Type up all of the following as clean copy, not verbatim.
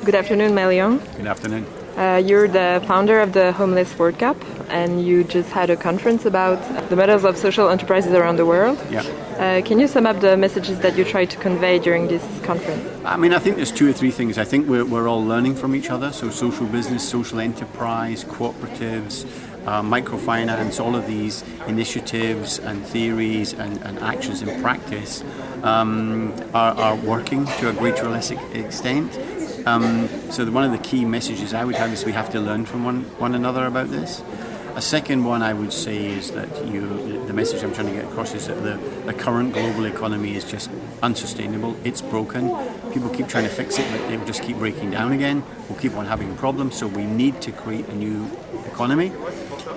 Good afternoon, Mel Young. Good afternoon. You're the founder of the Homeless World Cup, and you just had a conference about the models of social enterprises around the world. Yeah. Can you sum up the messages that you tried to convey during this conference? I mean, I think there's two or three things. I think we're all learning from each other. So social business, social enterprise, cooperatives, microfinance, all of these initiatives and theories and actions in practice are working to a greater or less extent. So one of the key messages I would have is we have to learn from one another about this. A second one I would say is that the message I'm trying to get across is that the current global economy is just unsustainable. It's broken. People keep trying to fix it, but it will just keep breaking down again. We'll keep on having problems. So we need to create a new economy,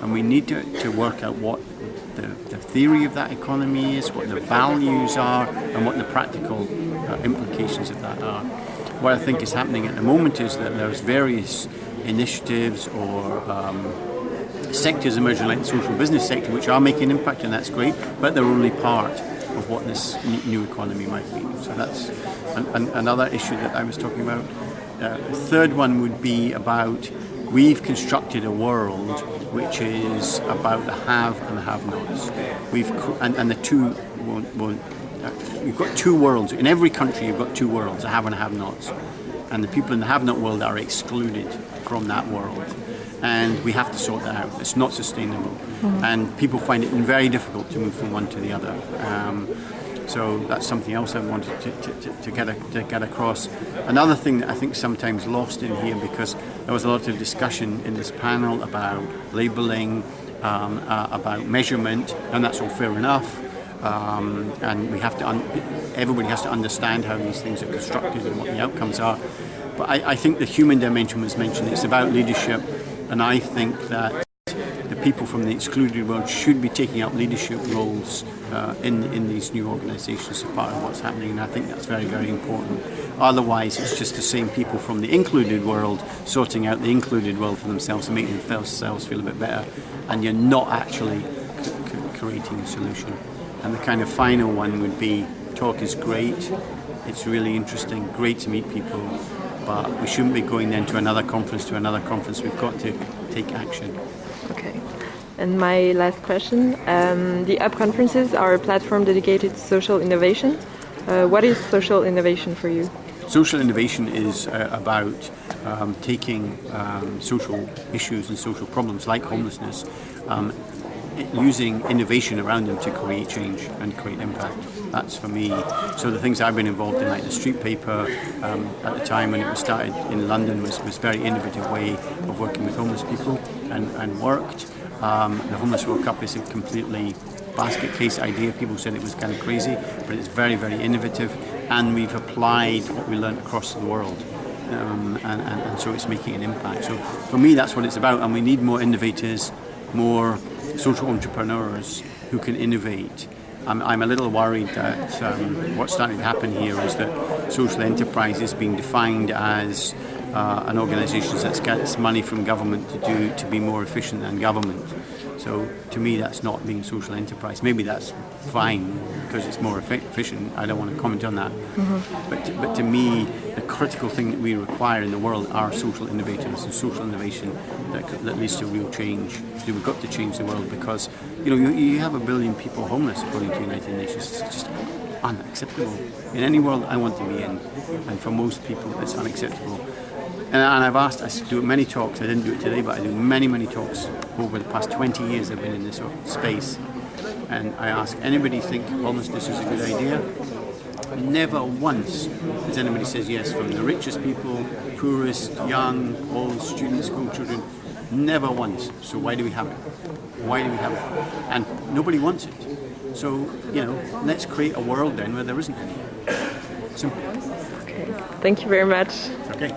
and we need to work out what the theory of that economy is, what the values are, and what the practical implications of that are. What I think is happening at the moment is that there's various initiatives or sectors emerging, like the social business sector, which are making an impact, and that's great, but they're only part of what this new economy might be. So that's another issue that I was talking about. The third one would be about we've constructed a world which is about the have and the have-nots. And the two won't you've got two worlds. In every country you've got two worlds, a have and a have-nots. And the people in the have-not world are excluded from that world. And we have to sort that out. It's not sustainable. Mm-hmm. And people find it very difficult to move from one to the other. So that's something else I wanted to get across. Another thing that I think sometimes lost in here, because there was a lot of discussion in this panel about labelling, about measurement, and that's all fair enough. And we have to. Everybody has to understand how these things are constructed and what the outcomes are. But I think the human dimension was mentioned. It's about leadership, and I think that the people from the excluded world should be taking up leadership roles in these new organisations as part of what's happening. And I think that's very, very important. Otherwise, it's just the same people from the included world sorting out the included world for themselves and making themselves feel a bit better, and you're not actually creating a solution. And the kind of final one would be, talk is great, it's really interesting, great to meet people, but we shouldn't be going then to another conference, we've got to take action. Okay. And my last question, the UP conferences are a platform dedicated to social innovation. What is social innovation for you? Social innovation is about taking social issues and social problems like homelessness, using innovation around them to create change and create impact. That's for me. So the things I've been involved in, like the street paper at the time when it was started in London, was a very innovative way of working with homeless people and worked. The Homeless World Cup is a completely basket case idea. People said it was kind of crazy, but it's very, very innovative, and we've applied what we learned across the world. And so it's making an impact. So for me, that's what it's about, and we need more innovators, more social entrepreneurs who can innovate. I'm a little worried that what's starting to happen here is that social enterprise is being defined as an organisation that gets money from government to be more efficient than government. So to me, that's not being social enterprise. Maybe that's fine because it's more efficient. I don't want to comment on that. Mm-hmm. But to me, the critical thing that we require in the world are social innovators and social innovation that leads to real change. So we've got to change the world, because you have 1 billion people homeless according to the United Nations. It's just unacceptable. In any world I want to be in, and for most people, it's unacceptable. And I do many talks. I didn't do it today, but I do many, many talks over the past 20 years I've been in this space. And I ask, anybody think homelessness is a good idea? Never once does anybody says yes, from the richest people, poorest, young, old, students, school children. Never once. So why do we have it? Why do we have it? And nobody wants it. So, let's create a world then where there isn't any. Simple. Okay. Thank you very much. Okay.